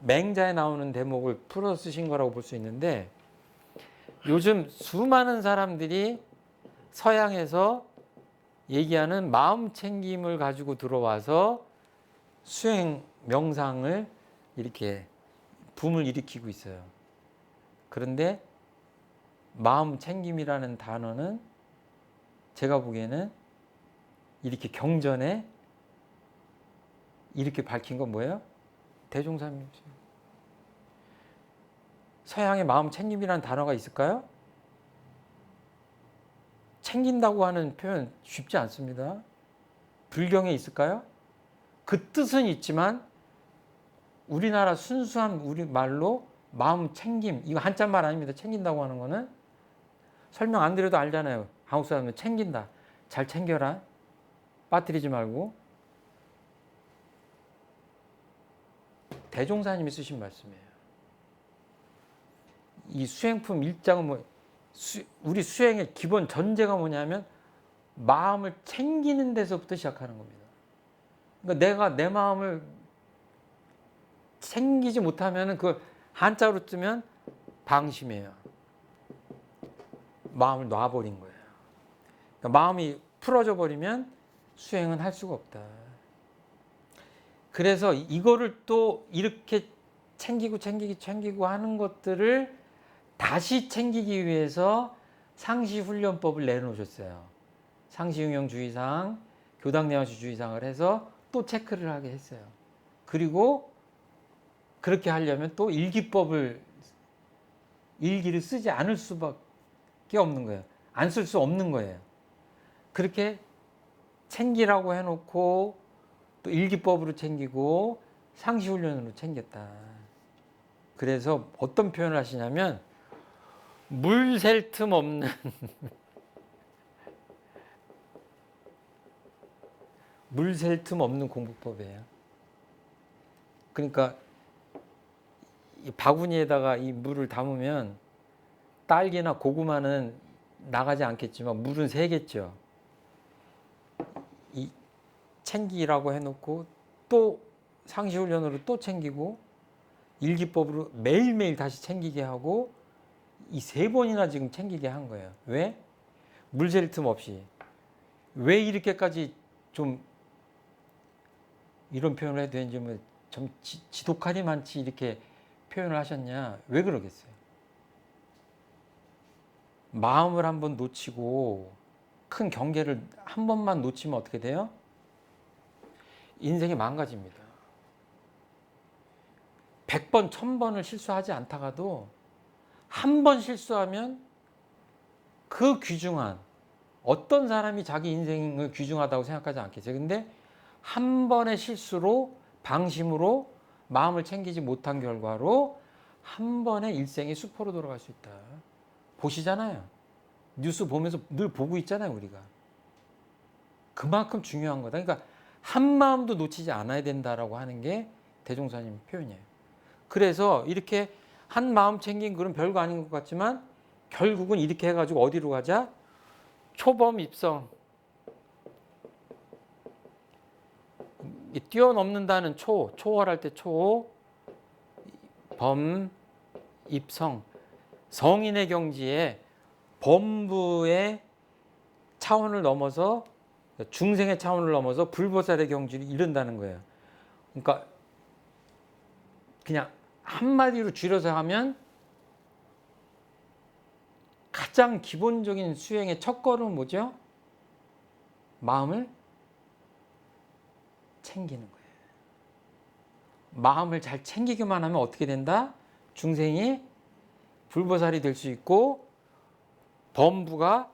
맹자에 나오는 대목을 풀어 쓰신 거라고 볼 수 있는데 요즘 수많은 사람들이 서양에서 얘기하는 마음 챙김을 가지고 들어와서 수행 명상을 이렇게 붐을 일으키고 있어요. 그런데 마음 챙김이라는 단어는 제가 보기에는 이렇게 경전에 이렇게 밝힌 건 뭐예요? 대종사님이죠. 서양에 마음 챙김이라는 단어가 있을까요? 챙긴다고 하는 표현 쉽지 않습니다. 불경에 있을까요? 그 뜻은 있지만 우리나라 순수한 우리 말로 마음 챙김, 이거 한자말 아닙니다. 챙긴다고 하는 거는 설명 안 드려도 알잖아요. 한국 사람은 챙긴다. 잘 챙겨라. 빠뜨리지 말고. 대종사님이 쓰신 말씀이에요. 이 수행품 1장은 우리 수행의 기본 전제가 뭐냐면 마음을 챙기는 데서부터 시작하는 겁니다. 그러니까 내가 내 마음을 챙기지 못하면 그 한자로 뜨면 방심이에요. 마음을 놔버린 거예요. 그러니까 마음이 풀어져 버리면 수행은 할 수가 없다. 그래서 이거를 또 이렇게 챙기고 하는 것들을 다시 챙기기 위해서 상시훈련법을 내놓으셨어요. 상시응용주의상, 교당내화주의상을 해서 또 체크를 하게 했어요. 그리고 그렇게 하려면 또 일기를 쓰지 않을 수밖에 없는 거예요. 안 쓸 수 없는 거예요. 그렇게 챙기라고 해놓고 또 일기법으로 챙기고 상시훈련으로 챙겼다. 그래서 어떤 표현을 하시냐면 물 셀 틈 없는 물 셀 틈 없는 공부법이에요. 그러니까 이 바구니에다가 이 물을 담으면 딸기나 고구마는 나가지 않겠지만 물은 새겠죠. 이 챙기라고 해놓고 또 상시훈련으로 또 챙기고 일기법으로 매일매일 다시 챙기게 하고 이 3번이나 지금 챙기게 한 거예요. 왜? 물 셀 틈 없이. 왜 이렇게까지 좀 이런 표현을 해도 되는지 좀 지독하니 많지 이렇게 표현을 하셨냐? 왜 그러겠어요? 마음을 한번 놓치고 큰 경계를 한 번만 놓치면 어떻게 돼요? 인생이 망가집니다. 100번, 1000번을 실수하지 않다가도 한 번 실수하면 그 귀중한 어떤 사람이 자기 인생을 귀중하다고 생각하지 않겠어요. 근데 한 번의 실수로 방심으로 마음을 챙기지 못한 결과로 한 번의 일생이 수포로 돌아갈 수 있다. 보시잖아요. 뉴스 보면서 늘 보고 있잖아요, 우리가. 그만큼 중요한 거다. 그러니까 한 마음도 놓치지 않아야 된다라고 하는 게 대종사님 표현이에요. 그래서 이렇게 한 마음 챙긴 글은 별거 아닌 것 같지만 결국은 이렇게 해가지고 어디로 가자? 초범 입성. 뛰어넘는다는 초월할 때 범, 입성. 성인의 경지에 범부의 차원을 넘어서 중생의 차원을 넘어서 불보살의 경지를 이른다는 거예요. 그러니까 그냥 한마디로 줄여서 하면 가장 기본적인 수행의 첫걸음은 뭐죠? 마음을 챙기는 거예요. 마음을 잘 챙기기만 하면 어떻게 된다? 중생이 불보살이 될 수 있고 범부가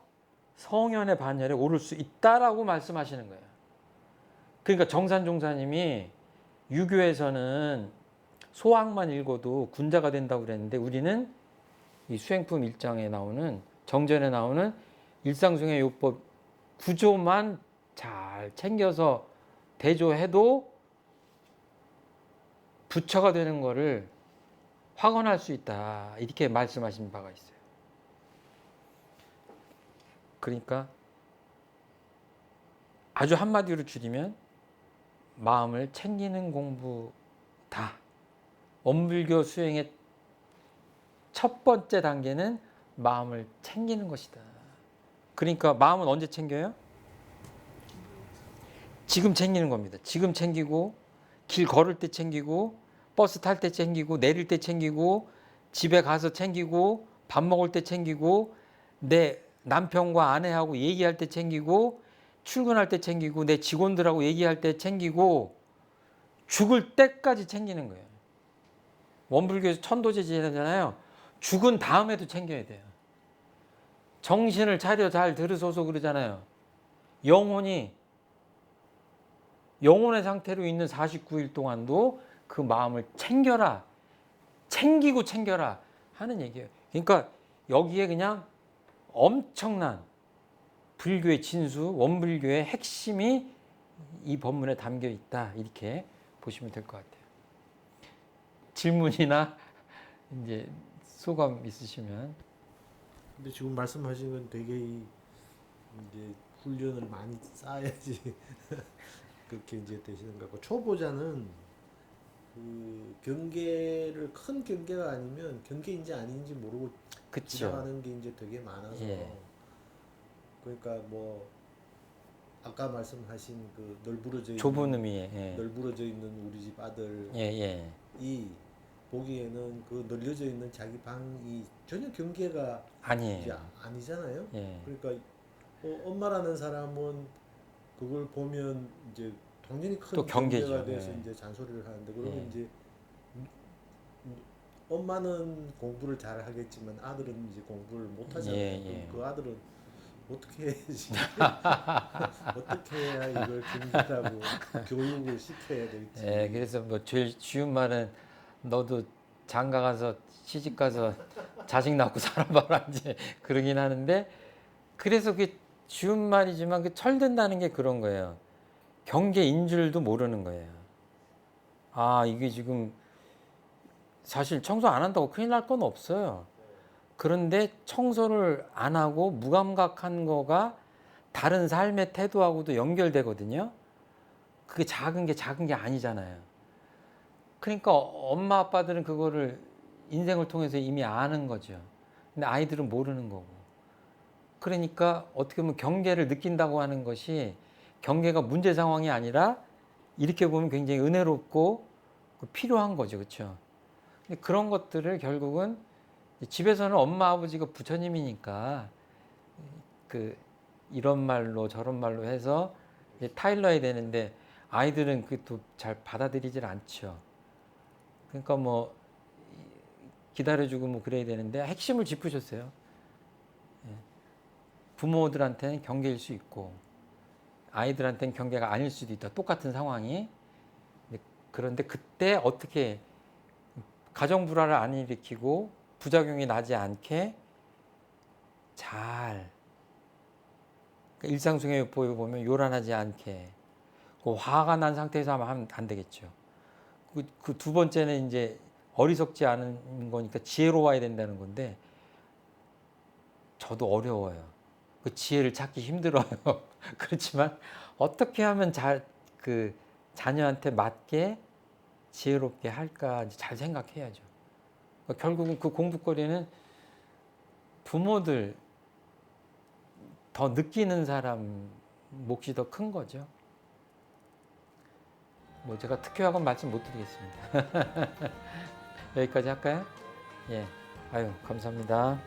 성현의 반열에 오를 수 있다라고 말씀하시는 거예요. 그러니까 정산종사님이 유교에서는 소학만 읽어도 군자가 된다고 그랬는데 우리는 이 수행품 1장에 나오는 정전에 나오는 일상승의 요법 구조만 잘 챙겨서 대조해도 부처가 되는 거를 확언할 수 있다. 이렇게 말씀하신 바가 있어요. 그러니까 아주 한마디로 줄이면 마음을 챙기는 공부다. 원불교 수행의 첫 번째 단계는 마음을 챙기는 것이다. 그러니까 마음은 언제 챙겨요? 지금 챙기는 겁니다. 지금 챙기고 길 걸을 때 챙기고 버스 탈 때 챙기고 내릴 때 챙기고 집에 가서 챙기고 밥 먹을 때 챙기고 내 남편과 아내하고 얘기할 때 챙기고 출근할 때 챙기고 내 직원들하고 얘기할 때 챙기고 죽을 때까지 챙기는 거예요. 원불교에서 천도제 지내잖아요. 죽은 다음에도 챙겨야 돼요. 정신을 차려 잘 들으소서 그러잖아요. 영혼의 상태로 있는 49일 동안도 그 마음을 챙겨라. 챙겨라 하는 얘기예요. 그러니까 여기에 그냥 엄청난 불교의 진수, 원불교의 핵심이 이 법문에 담겨 있다. 이렇게 보시면 될 것 같아요. 질문이나 이제 소감 있으시면. 근데 지금 말씀하신 건 되게 이제 훈련을 많이 쌓아야지 그렇게 이제 되시는 것 같고, 초보자는 그 경계를 큰 경계가 아니면 경계인지 아닌지 모르고 그쵸. 지나가는 게 이제 되게 많아서, 예. 그러니까 뭐 아까 말씀하신 그 좁은 의미에. 예. 널브러져 있는 우리 집 아들이 예, 예. 보기에는 그 널려져 있는 자기 방이 전혀 경계가 이제 아니에요. 아니잖아요. 예. 그러니까 엄마라는 사람은 그걸 보면 이제 당연히 큰 또 경계죠. 경계가 돼서 예. 이제 잔소리를 하는데, 그러면 예. 이제 엄마는 공부를 잘 하겠지만 아들은 이제 공부를 못 하잖아요. 예, 예. 그 아들은 어떻게 해야지 어떻게 해야 이걸 경계라고 교육을 시켜야 될지. 예, 그래서 뭐 제일 쉬운 말은 너도 장가 가서 시집 가서 자식 낳고 살아봐라 이제 그러긴 하는데, 그래서 그 쉬운 말이지만 그 철든다는 게 그런 거예요. 경계인 줄도 모르는 거예요. 아, 이게 지금 사실 청소 안 한다고 큰일 날 건 없어요. 그런데 청소를 안 하고 무감각한 거가 다른 삶의 태도하고도 연결되거든요. 그게 작은 게 아니잖아요. 그러니까 엄마 아빠들은 그거를 인생을 통해서 이미 아는 거죠. 근데 아이들은 모르는 거고. 그러니까 어떻게 보면 경계를 느낀다고 하는 것이 경계가 문제 상황이 아니라 이렇게 보면 굉장히 은혜롭고 필요한 거죠. 그렇죠? 근데 그런 것들을 결국은 집에서는 엄마 아버지가 부처님이니까 그 이런 말로 저런 말로 해서 타일러야 되는데, 아이들은 그것도 잘 받아들이질 않죠. 그러니까 뭐 기다려주고 뭐 그래야 되는데, 핵심을 짚으셨어요. 부모들한테는 경계일 수 있고 아이들한테는 경계가 아닐 수도 있다. 똑같은 상황이. 그런데 그때 어떻게 가정 불화를 안 일으키고 부작용이 나지 않게 잘, 일상생활 요법에 보면 요란하지 않게, 그 화가 난 상태에서 하면 안 되겠죠. 그 두 번째는 이제 어리석지 않은 거니까 지혜로워야 된다는 건데, 저도 어려워요. 그 지혜를 찾기 힘들어요. 그렇지만 어떻게 하면 그 자녀한테 맞게 지혜롭게 할까 이제 잘 생각해야죠. 그러니까 결국은 그 공부거리는 부모들 더 느끼는 사람 몫이 더 큰 거죠. 뭐 제가 특효학은 말씀 못 드리겠습니다. 여기까지 할까요? 예. 아유, 감사합니다.